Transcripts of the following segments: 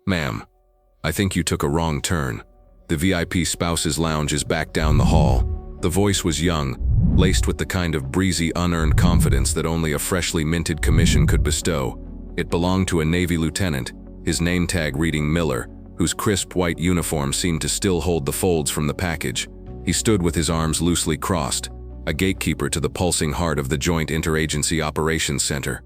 Ma'am, I think you took a wrong turn. The VIP spouses lounge is back down the hall. The voice was young, laced with the kind of breezy, unearned confidence that only a freshly minted commission could bestow. It belonged to a Navy lieutenant, his name tag reading Miller, whose crisp white uniform seemed to still hold the folds from the package. He stood with his arms loosely crossed, a gatekeeper to the pulsing heart of the Joint Interagency Operations Center.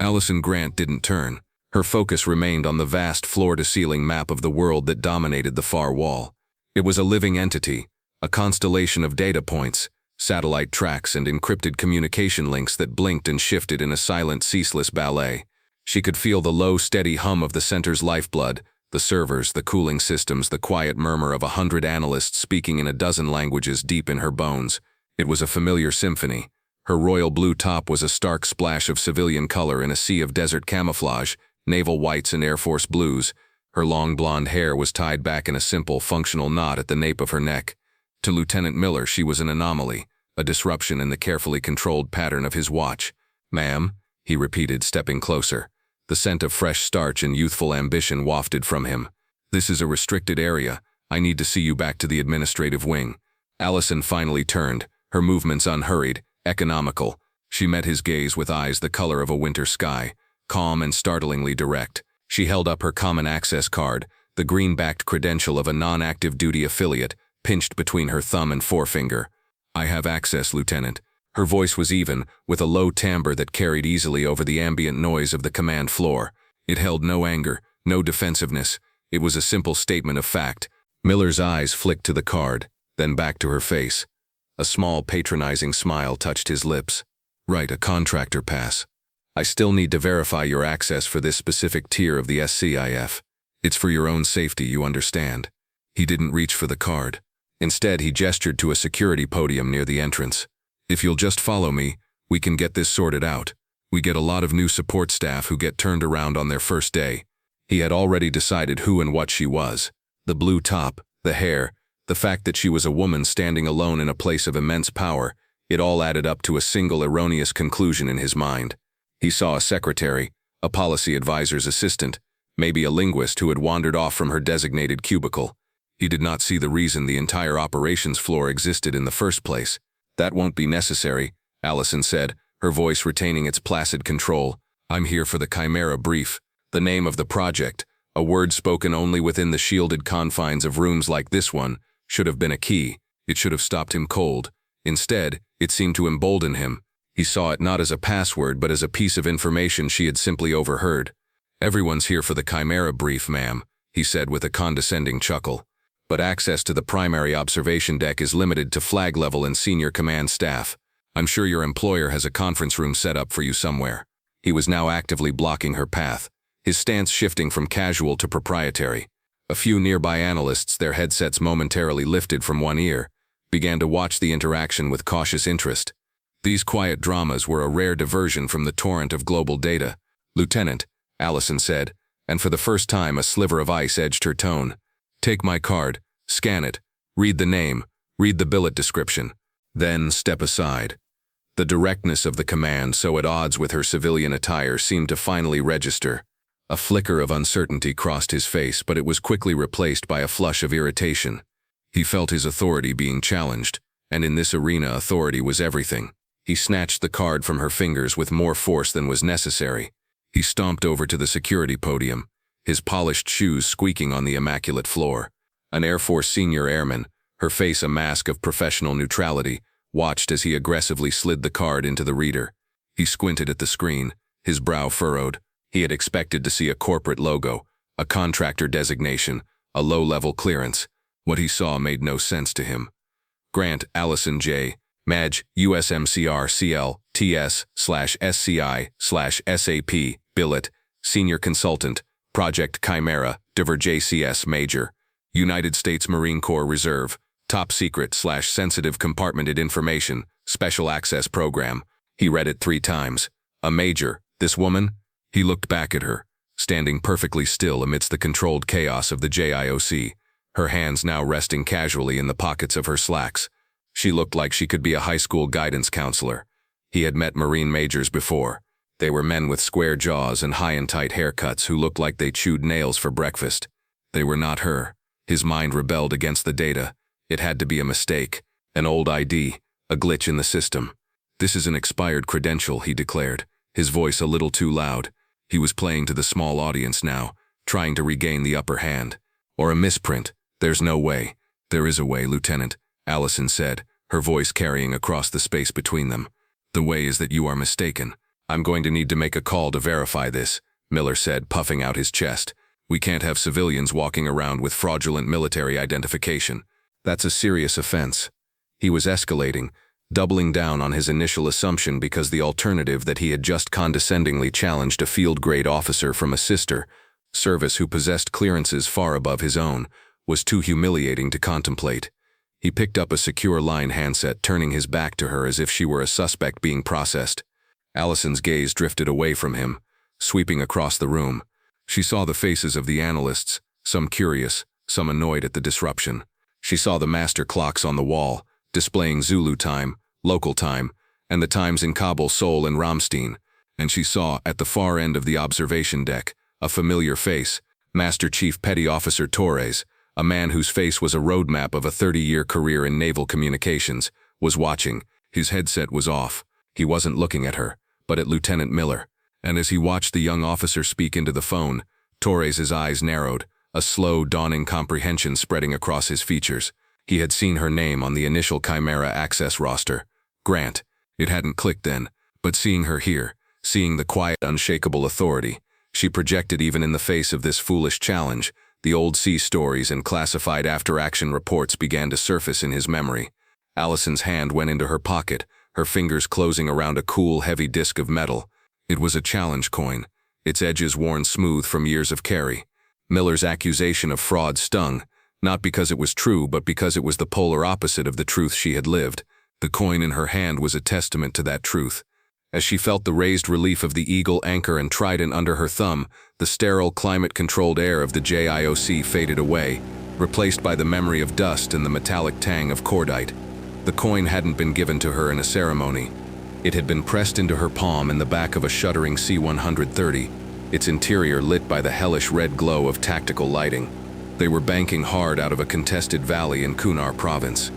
Allison Grant didn't turn. Her focus remained on the vast floor-to-ceiling map of the world that dominated the far wall. It was a living entity, a constellation of data points, satellite tracks and encrypted communication links that blinked and shifted in a silent, ceaseless ballet. She could feel the low, steady hum of the center's lifeblood, the servers, the cooling systems, the quiet murmur of 100 analysts speaking in a dozen languages deep in her bones. It was a familiar symphony. Her royal blue top was a stark splash of civilian color in a sea of desert camouflage, naval whites and Air Force blues. Her long blonde hair was tied back in a simple, functional knot at the nape of her neck. To Lieutenant Miller, she was an anomaly, a disruption in the carefully controlled pattern of his watch. "Ma'am," he repeated, stepping closer. The scent of fresh starch and youthful ambition wafted from him. "This is a restricted area. I need to see you back to the administrative wing." Allison finally turned, her movements unhurried, economical. She met his gaze with eyes the color of a winter sky, calm and startlingly direct. She held up her common access card, the green-backed credential of a non-active duty affiliate, pinched between her thumb and forefinger. "I have access, Lieutenant." Her voice was even, with a low timbre that carried easily over the ambient noise of the command floor. It held no anger, no defensiveness. It was a simple statement of fact. Miller's eyes flicked to the card, then back to her face. A small, patronizing smile touched his lips. "Right, a contractor pass. I still need to verify your access for this specific tier of the SCIF. It's for your own safety, you understand." He didn't reach for the card. Instead, he gestured to a security podium near the entrance. "If you'll just follow me, we can get this sorted out. We get a lot of new support staff who get turned around on their first day." He had already decided who and what she was. The blue top, the hair, the fact that she was a woman standing alone in a place of immense power, it all added up to a single erroneous conclusion in his mind. He saw a secretary, a policy advisor's assistant, maybe a linguist who had wandered off from her designated cubicle. He did not see the reason the entire operations floor existed in the first place. "That won't be necessary," Allison said, her voice retaining its placid control. "I'm here for the Chimera brief, the name of the project, a word spoken only within the shielded confines of rooms like this one, should have been a key. It should have stopped him cold. Instead, it seemed to embolden him. He saw it not as a password but as a piece of information she had simply overheard. "Everyone's here for the Chimera brief, ma'am," he said with a condescending chuckle. "But access to the primary observation deck is limited to flag level and senior command staff. I'm sure your employer has a conference room set up for you somewhere." He was now actively blocking her path, his stance shifting from casual to proprietary. A few nearby analysts, their headsets momentarily lifted from one ear, began to watch the interaction with cautious interest. These quiet dramas were a rare diversion from the torrent of global data. "Lieutenant," Allison said, and for the first time a sliver of ice edged her tone. "Take my card, scan it, read the name, read the billet description, then step aside." The directness of the command, so at odds with her civilian attire, seemed to finally register. A flicker of uncertainty crossed his face, but it was quickly replaced by a flush of irritation. He felt his authority being challenged, and in this arena authority was everything. He snatched the card from her fingers with more force than was necessary. He stomped over to the security podium, his polished shoes squeaking on the immaculate floor. An Air Force senior airman, her face a mask of professional neutrality, watched as he aggressively slid the card into the reader. He squinted at the screen, his brow furrowed. He had expected to see a corporate logo, a contractor designation, a low-level clearance. What he saw made no sense to him. Grant Allison J. Madge USMCR CL TS/SCI/SAP Billet Senior Consultant Project Chimera Diver JCS Major United States Marine Corps Reserve Top Secret/Sensitive Compartmented Information Special Access Program. He read it 3 times. A major, this woman? He looked back at her, standing perfectly still amidst the controlled chaos of the JIOC, her hands now resting casually in the pockets of her slacks. She looked like she could be a high school guidance counselor. He had met Marine majors before. They were men with square jaws and high and tight haircuts who looked like they chewed nails for breakfast. They were not her. His mind rebelled against the data. It had to be a mistake, an old ID, a glitch in the system. "This is an expired credential," he declared, his voice a little too loud. He was playing to the small audience now, trying to regain the upper hand. "Or a misprint. There's no way." "There is a way, Lieutenant," Allison said, her voice carrying across the space between them. "The way is that you are mistaken. I'm going to need to make a call to verify this," Miller said, puffing out his chest. "We can't have civilians walking around with fraudulent military identification. That's a serious offense." He was escalating, doubling down on his initial assumption because the alternative that he had just condescendingly challenged a field-grade officer from a sister service who possessed clearances far above his own was too humiliating to contemplate. He picked up a secure line handset, turning his back to her as if she were a suspect being processed. Allison's gaze drifted away from him, sweeping across the room. She saw the faces of the analysts, some curious, some annoyed at the disruption. She saw the master clocks on the wall, displaying Zulu time, local time, and the times in Kabul, Seoul, and Ramstein. And she saw, at the far end of the observation deck, a familiar face, Master Chief Petty Officer Torres, a man whose face was a roadmap of a 30-year career in naval communications, was watching. His headset was off. He wasn't looking at her, but at Lieutenant Miller. And as he watched the young officer speak into the phone, Torres's eyes narrowed, a slow, dawning comprehension spreading across his features. He had seen her name on the initial Chimera Access roster. Grant. It hadn't clicked then, but seeing her here, seeing the quiet, unshakable authority she projected even in the face of this foolish challenge, the old sea stories and classified after-action reports began to surface in his memory. Allison's hand went into her pocket, her fingers closing around a cool, heavy disc of metal. It was a challenge coin, its edges worn smooth from years of carry. Miller's accusation of fraud stung, not because it was true, but because it was the polar opposite of the truth she had lived. The coin in her hand was a testament to that truth. As she felt the raised relief of the eagle anchor and trident under her thumb, the sterile, climate-controlled air of the JIOC faded away, replaced by the memory of dust and the metallic tang of cordite. The coin hadn't been given to her in a ceremony. It had been pressed into her palm in the back of a shuddering C-130, its interior lit by the hellish red glow of tactical lighting. They were banking hard out of a contested valley in Kunar province.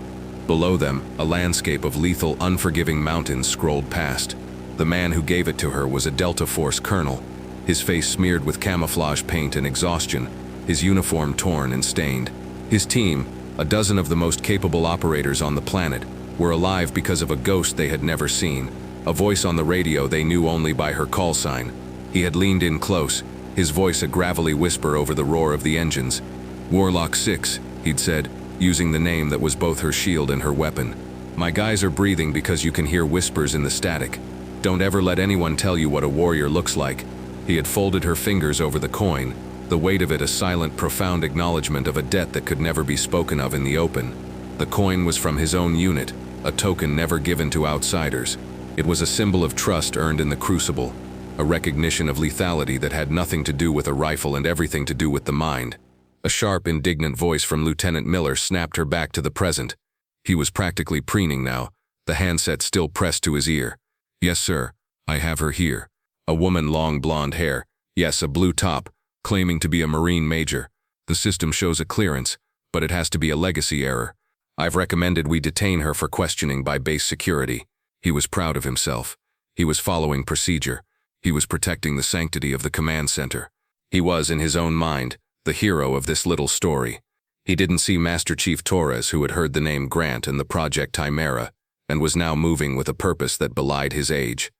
Below them, a landscape of lethal, unforgiving mountains scrolled past. The man who gave it to her was a Delta Force colonel, his face smeared with camouflage paint and exhaustion, his uniform torn and stained. His team, a dozen of the most capable operators on the planet, were alive because of a ghost they had never seen, a voice on the radio they knew only by her call sign. He had leaned in close, his voice a gravelly whisper over the roar of the engines. "Warlock 6, he'd said, using the name that was both her shield and her weapon. "My guys are breathing because you can hear whispers in the static. Don't ever let anyone tell you what a warrior looks like." He had folded her fingers over the coin, the weight of it a silent, profound acknowledgement of a debt that could never be spoken of in the open. The coin was from his own unit, a token never given to outsiders. It was a symbol of trust earned in the crucible, a recognition of lethality that had nothing to do with a rifle and everything to do with the mind. A sharp, indignant voice from Lieutenant Miller snapped her back to the present. He was practically preening now, the handset still pressed to his ear. "Yes, sir. I have her here." A woman, long blonde hair. Yes, a blue top, claiming to be a Marine major. "The system shows a clearance, but it has to be a legacy error. I've recommended we detain her for questioning by base security." He was proud of himself. He was following procedure. He was protecting the sanctity of the command center. He was, in his own mind, the hero of this little story. He didn't see Master Chief Torres, who had heard the name Grant and the Project Chimera, and was now moving with a purpose that belied his age.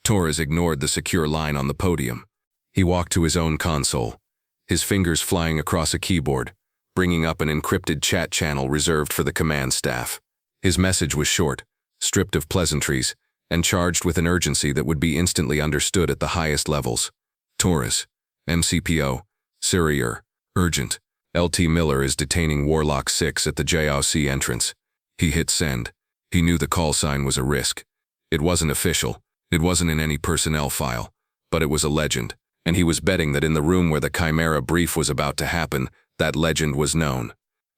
Torres ignored the secure line on the podium. He walked to his own console, his fingers flying across a keyboard, bringing up an encrypted chat channel reserved for the command staff. His message was short, stripped of pleasantries, and charged with an urgency that would be instantly understood at the highest levels. "Torres, MCPO, Syrier, urgent. LT Miller is detaining Warlock 6 at the JIOC entrance." He hit send. He knew the call sign was a risk. It wasn't official. It wasn't in any personnel file. But it was a legend, and he was betting that in the room where the Chimera brief was about to happen, that legend was known.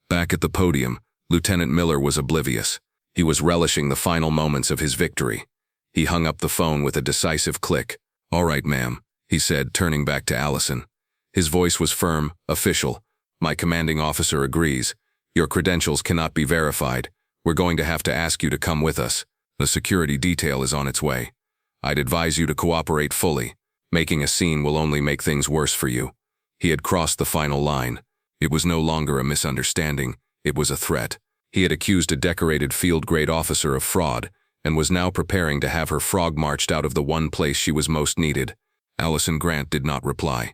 Back at the podium, Lieutenant Miller was oblivious. He was relishing the final moments of his victory. He hung up the phone with a decisive click. "All right, ma'am," he said, turning back to Allison. His voice was firm, official. "My commanding officer agrees. Your credentials cannot be verified. We're going to have to ask you to come with us. The security detail is on its way. I'd advise you to cooperate fully. Making a scene will only make things worse for you." He had crossed the final line. It was no longer a misunderstanding, it was a threat. He had accused a decorated field-grade officer of fraud, and was now preparing to have her frog-marched out of the one place she was most needed. Allison Grant did not reply.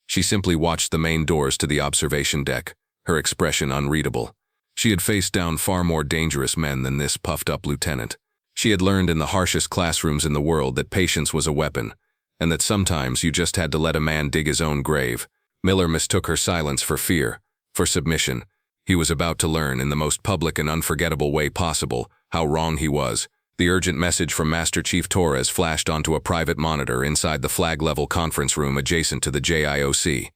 She simply watched the main doors to the observation deck, her expression unreadable. She had faced down far more dangerous men than this puffed-up lieutenant. She had learned in the harshest classrooms in the world that patience was a weapon, and that sometimes you just had to let a man dig his own grave. Miller mistook her silence for fear, for submission. He was about to learn, in the most public and unforgettable way possible, how wrong he was. The urgent message from Master Chief Torres flashed onto a private monitor inside the flag-level conference room adjacent to the JIOC.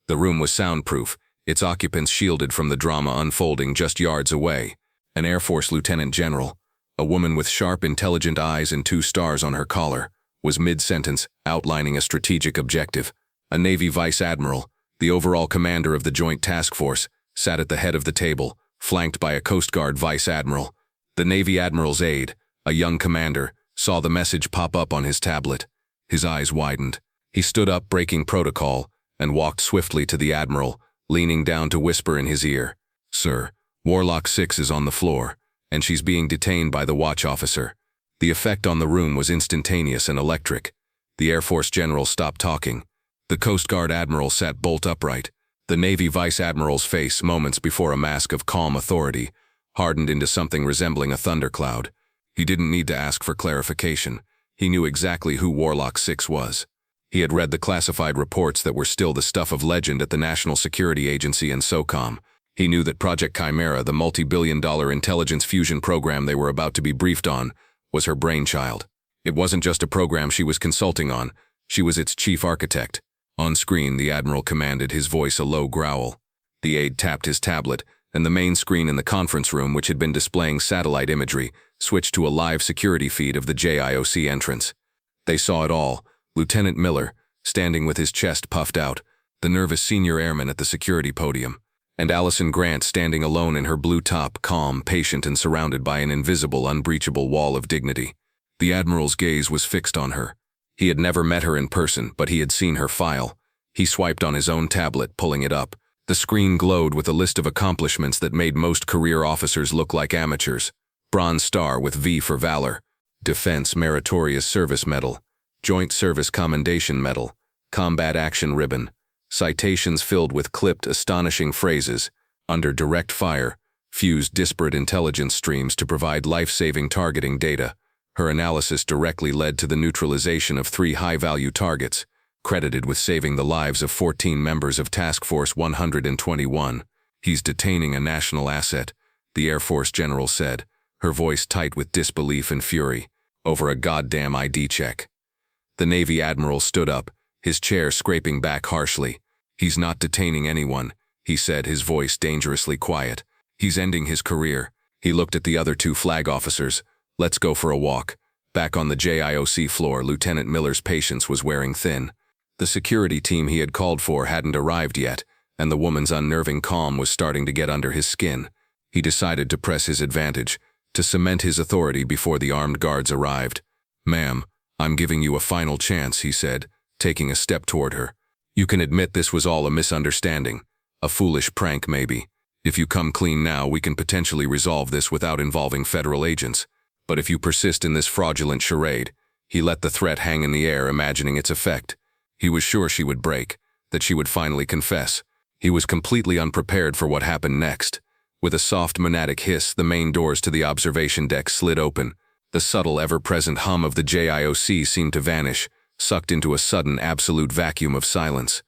The room was soundproof, its occupants shielded from the drama unfolding just yards away. An Air Force Lieutenant General, a woman with sharp, intelligent eyes and 2 stars on her collar, was mid-sentence, outlining a strategic objective. A Navy Vice Admiral, the overall commander of the Joint Task Force, sat at the head of the table, flanked by a Coast Guard Vice Admiral. The Navy Admiral's aide, a young commander, saw the message pop up on his tablet. His eyes widened. He stood up, breaking protocol, and walked swiftly to the Admiral, leaning down to whisper in his ear, "Sir, Warlock 6 is on the floor, and she's being detained by the watch officer." The effect on the room was instantaneous and electric. The Air Force General stopped talking. The Coast Guard Admiral sat bolt upright. The Navy Vice Admiral's face, moments before a mask of calm authority, hardened into something resembling a thundercloud. He didn't need to ask for clarification. He knew exactly who Warlock 6 was. He had read the classified reports that were still the stuff of legend at the National Security Agency and SOCOM. He knew that Project Chimera, the multi-billion-dollar intelligence fusion program they were about to be briefed on, was her brainchild. It wasn't just a program she was consulting on, she was its chief architect. On screen, the Admiral commanded, his voice a low growl. The aide tapped his tablet, and the main screen in the conference room, which had been displaying satellite imagery, switched to a live security feed of the JIOC entrance. They saw it all: Lieutenant Miller, standing with his chest puffed out, the nervous senior airman at the security podium, and Allison Grant standing alone in her blue top, calm, patient, and surrounded by an invisible, unbreachable wall of dignity. The Admiral's gaze was fixed on her. He had never met her in person, but he had seen her file. He swiped on his own tablet, pulling it up. The screen glowed with a list of accomplishments that made most career officers look like amateurs. Bronze Star with V for Valor, Defense Meritorious Service Medal, Joint Service Commendation Medal, Combat Action Ribbon, citations filled with clipped, astonishing phrases, under direct fire, fused disparate intelligence streams to provide life-saving targeting data. Her analysis directly led to the neutralization of 3 high-value targets, credited with saving the lives of 14 members of Task Force 121. "He's detaining a national asset," the Air Force General said, her voice tight with disbelief and fury, "over a goddamn ID check." The Navy Admiral stood up, his chair scraping back harshly. "He's not detaining anyone," he said, his voice dangerously quiet. "He's ending his career." He looked at the other 2 flag officers. "Let's go for a walk." Back on the JIOC floor, Lieutenant Miller's patience was wearing thin. The security team he had called for hadn't arrived yet, and the woman's unnerving calm was starting to get under his skin. He decided to press his advantage, to cement his authority before the armed guards arrived. "Ma'am, I'm giving you a final chance," he said, taking a step toward her. "You can admit this was all a misunderstanding, a foolish prank maybe. If you come clean now, we can potentially resolve this without involving federal agents. But if you persist in this fraudulent charade," he let the threat hang in the air, imagining its effect. He was sure she would break, that she would finally confess. He was completely unprepared for what happened next. With a soft monadic hiss, the main doors to the observation deck slid open. The subtle, ever-present hum of the JIOC seemed to vanish, sucked into a sudden, absolute vacuum of silence.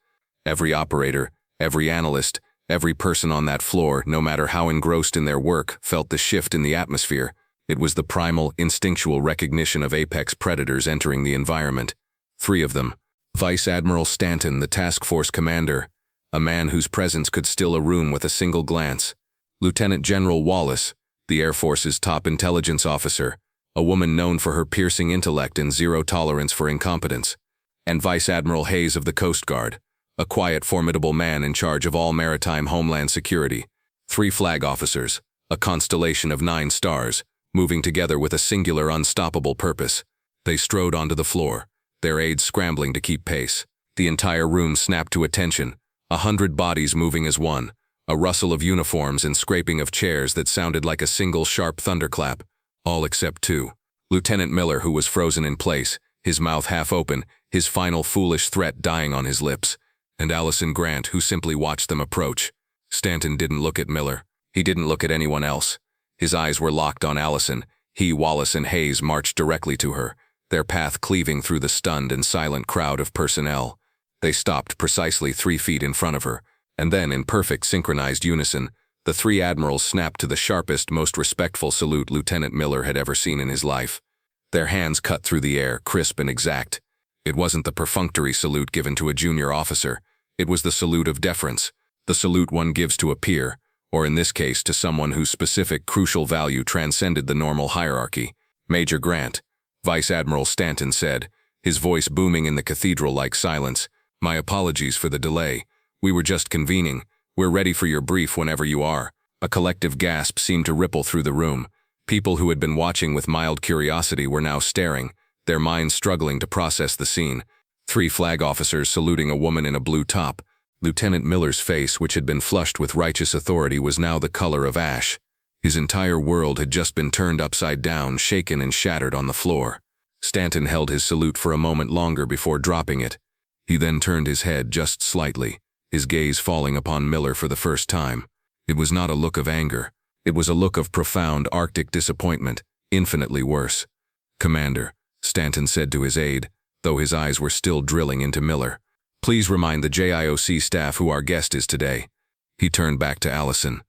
Every operator, every analyst, every person on that floor, no matter how engrossed in their work, felt the shift in the atmosphere. It was the primal, instinctual recognition of apex predators entering the environment. 3 of them. Vice Admiral Stanton, the task force commander, a man whose presence could still a room with a single glance. Lieutenant General Wallace, the Air Force's top intelligence officer, a woman known for her piercing intellect and zero tolerance for incompetence. and Vice Admiral Hayes of the Coast Guard, a quiet, formidable man in charge of all maritime homeland security. 3 flag officers, a constellation of 9 stars, moving together with a singular, unstoppable purpose. They strode onto the floor, their aides scrambling to keep pace. The entire room snapped to attention, 100 bodies moving as one, a rustle of uniforms and scraping of chairs that sounded like a single sharp thunderclap, all except 2. Lieutenant Miller, who was frozen in place, his mouth half open, his final foolish threat dying on his lips, and Allison Grant, who simply watched them approach. Stanton didn't look at Miller. He didn't look at anyone else. His eyes were locked on Allison. He, Wallace, and Hayes marched directly to her, their path cleaving through the stunned and silent crowd of personnel. They stopped precisely 3 feet in front of her, and then, in perfect synchronized unison, the 3 admirals snapped to the sharpest, most respectful salute Lieutenant Miller had ever seen in his life. Their hands cut through the air, crisp and exact. It wasn't the perfunctory salute given to a junior officer. It was the salute of deference, the salute one gives to a peer, or in this case to someone whose specific, crucial value transcended the normal hierarchy. Major Grant, Vice Admiral Stanton said, his voice booming in the cathedral-like silence. My apologies for the delay. We were just convening. We're ready for your brief whenever you are. A collective gasp seemed to ripple through the room. People who had been watching with mild curiosity were now staring, their minds struggling to process the scene. 3 flag officers saluting a woman in a blue top. Lieutenant Miller's face, which had been flushed with righteous authority, was now the color of ash. His entire world had just been turned upside down, shaken and shattered on the floor. Stanton held his salute for a moment longer before dropping it. He then turned his head just slightly, his gaze falling upon Miller for the first time. It was not a look of anger. It was a look of profound Arctic disappointment, infinitely worse. Commander, Stanton said to his aide, though his eyes were still drilling into Miller. Please remind the JIOC staff who our guest is today. He turned back to Allison.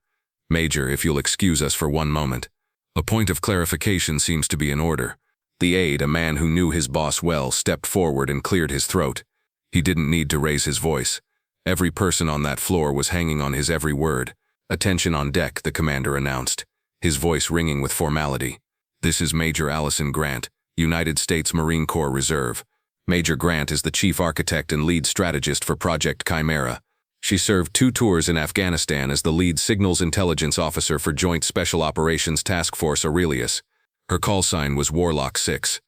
Major, if you'll excuse us for one moment. A point of clarification seems to be in order. The aide, a man who knew his boss well, stepped forward and cleared his throat. He didn't need to raise his voice. Every person on that floor was hanging on his every word. Attention on deck, the commander announced, his voice ringing with formality. This is Major Allison Grant, United States Marine Corps Reserve. Major Grant is the chief architect and lead strategist for Project Chimera. She served 2 tours in Afghanistan as the lead signals intelligence officer for Joint Special Operations Task Force Aurelius. Her call sign was Warlock 6.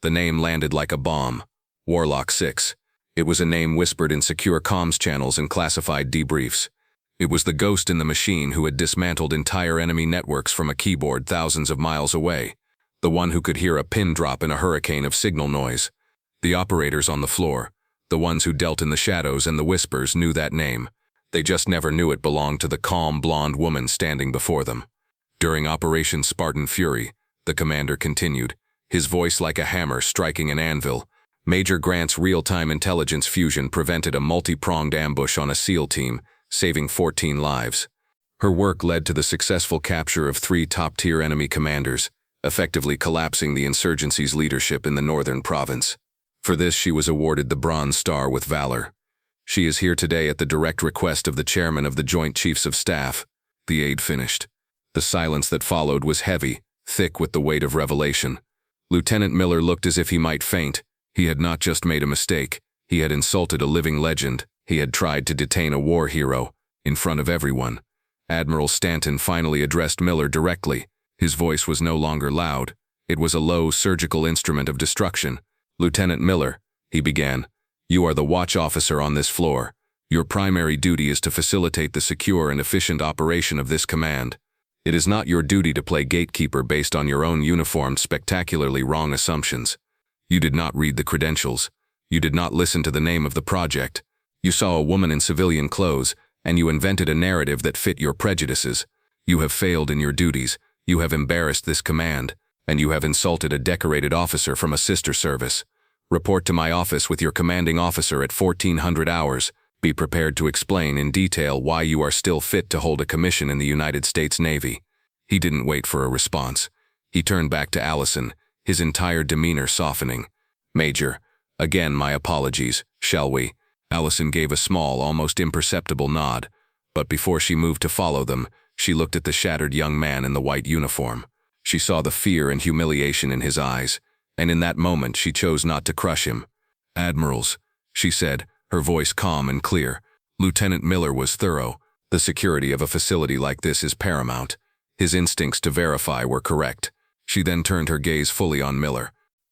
The name landed like a bomb. Warlock 6. It was a name whispered in secure comms channels and classified debriefs. It was the ghost in the machine who had dismantled entire enemy networks from a keyboard thousands of miles away. The one who could hear a pin drop in a hurricane of signal noise. The operators on the floor, the ones who dealt in the shadows and the whispers, knew that name. They just never knew it belonged to the calm, blonde woman standing before them. During Operation Spartan Fury, the commander continued, his voice like a hammer striking an anvil, Major Grant's real-time intelligence fusion prevented a multi-pronged ambush on a SEAL team, saving 14 lives. Her work led to the successful capture of 3 top-tier enemy commanders, effectively collapsing the insurgency's leadership in the northern province. For this, she was awarded the Bronze Star with Valor. She is here today at the direct request of the chairman of the Joint Chiefs of Staff. The aide finished. The silence that followed was heavy, thick with the weight of revelation. Lieutenant Miller looked as if he might faint. He had not just made a mistake. He had insulted a living legend. He had tried to detain a war hero, in front of everyone. Admiral Stanton finally addressed Miller directly. His voice was no longer loud. It was a low, surgical instrument of destruction. Lieutenant Miller, he began, you are the watch officer on this floor. Your primary duty is to facilitate the secure and efficient operation of this command. It is not your duty to play gatekeeper based on your own uniformed, spectacularly wrong assumptions. You did not read the credentials. You did not listen to the name of the project. You saw a woman in civilian clothes, and you invented a narrative that fit your prejudices. You have failed in your duties. You have embarrassed this command, and you have insulted a decorated officer from a sister service. Report to my office with your commanding officer at 1400 hours. Be prepared to explain in detail why you are still fit to hold a commission in the United States Navy. He didn't wait for a response. He turned back to Allison, his entire demeanor softening. Major, again my apologies, shall we? Allison gave a small, almost imperceptible nod, but before she moved to follow them, she looked at the shattered young man in the white uniform. She saw the fear and humiliation in his eyes, and in that moment she chose not to crush him. Admirals, she said, her voice calm and clear. Lieutenant Miller was thorough. The security of a facility like this is paramount. His instincts to verify were correct. She then turned her gaze fully on Miller.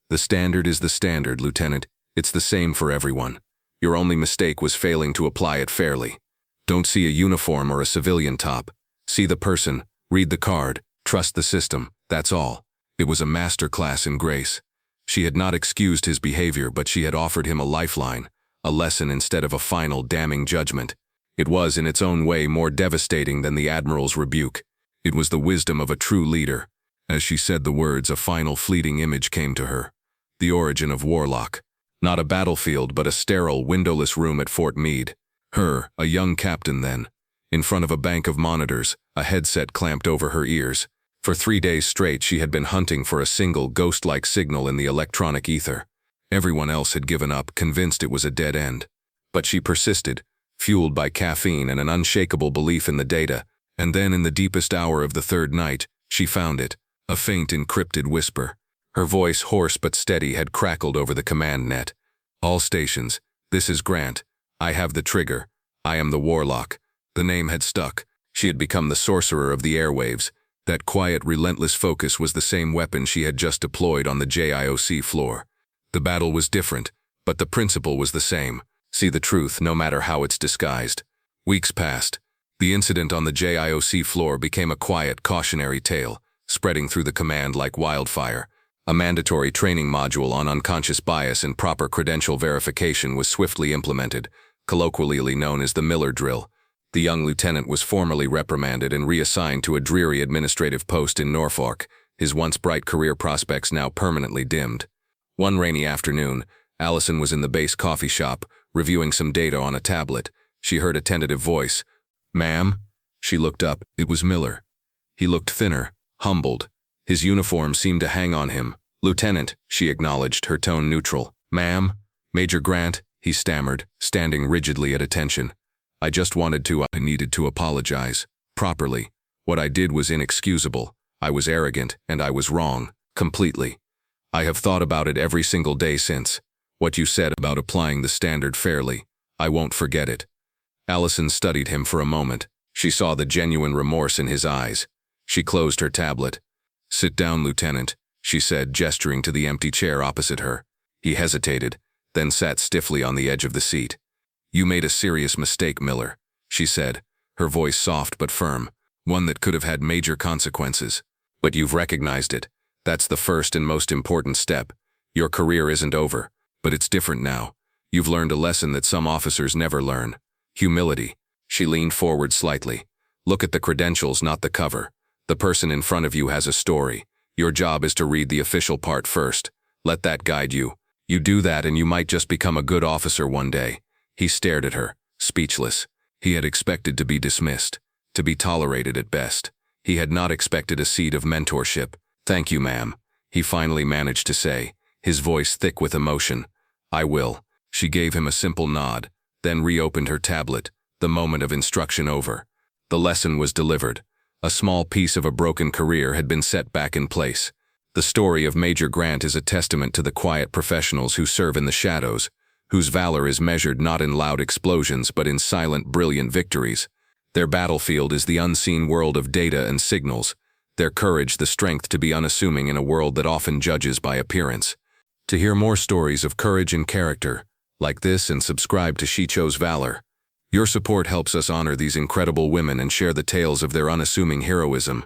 The standard is the standard, Lieutenant. It's the same for everyone. Your only mistake was failing to apply it fairly. Don't see a uniform or a civilian top. See the person, read the card, trust the system, that's all. It was a master class in grace. She had not excused his behavior, but she had offered him a lifeline, a lesson instead of a final damning judgment. It was, in its own way, more devastating than the Admiral's rebuke. It was the wisdom of a true leader. As she said the words, a final fleeting image came to her. The origin of Warlock. Not a battlefield, but a sterile, windowless room at Fort Meade. Her, a young captain then. In front of a bank of monitors, a headset clamped over her ears. For 3 days straight she had been hunting for a single ghost-like signal in the electronic ether. Everyone else had given up, convinced it was a dead end. But she persisted, fueled by caffeine and an unshakable belief in the data. And then in the deepest hour of the third night, she found it, a faint encrypted whisper. Her voice, hoarse but steady, had crackled over the command net. All stations, this is Grant. I have the trigger. I am the Warlock. The name had stuck. She had become the sorcerer of the airwaves. That quiet, relentless focus was the same weapon she had just deployed on the JIOC floor. The battle was different, but the principle was the same. See the truth, no matter how it's disguised. Weeks passed. The incident on the JIOC floor became a quiet, cautionary tale, spreading through the command like wildfire. A mandatory training module on unconscious bias and proper credential verification was swiftly implemented, colloquially known as the Miller drill. The young lieutenant was formally reprimanded and reassigned to a dreary administrative post in Norfolk, his once bright career prospects now permanently dimmed. One rainy afternoon, Allison was in the base coffee shop, reviewing some data on a tablet. She heard a tentative voice. "Ma'am?" She looked up. It was Miller. He looked thinner, humbled. His uniform seemed to hang on him. "Lieutenant," she acknowledged, her tone neutral. "Ma'am?" "Major Grant," he stammered, standing rigidly at attention. I needed to apologize. Properly. What I did was inexcusable. I was arrogant, and I was wrong. Completely. I have thought about it every single day since. What you said about applying the standard fairly. I won't forget it." Allison studied him for a moment. She saw the genuine remorse in his eyes. She closed her tablet. "Sit down, Lieutenant," she said, gesturing to the empty chair opposite her. He hesitated, then sat stiffly on the edge of the seat. "You made a serious mistake, Miller," she said, her voice soft but firm, one that could have had major consequences. "But you've recognized it. That's the first and most important step. Your career isn't over, but it's different now. You've learned a lesson that some officers never learn. Humility." She leaned forward slightly. "Look at the credentials, not the cover. The person in front of you has a story. Your job is to read the official part first. Let that guide you. You do that and you might just become a good officer one day." He stared at her, speechless. He had expected to be dismissed, to be tolerated at best. He had not expected a seat of mentorship. "Thank you, ma'am," he finally managed to say, his voice thick with emotion. "I will." She gave him a simple nod, then reopened her tablet, the moment of instruction over. The lesson was delivered. A small piece of a broken career had been set back in place. The story of Major Grant is a testament to the quiet professionals who serve in the shadows, whose valor is measured not in loud explosions but in silent, brilliant victories. Their battlefield is the unseen world of data and signals, their courage the strength to be unassuming in a world that often judges by appearance. To hear more stories of courage and character, like this, and subscribe to She Chose Valor. Your support helps us honor these incredible women and share the tales of their unassuming heroism.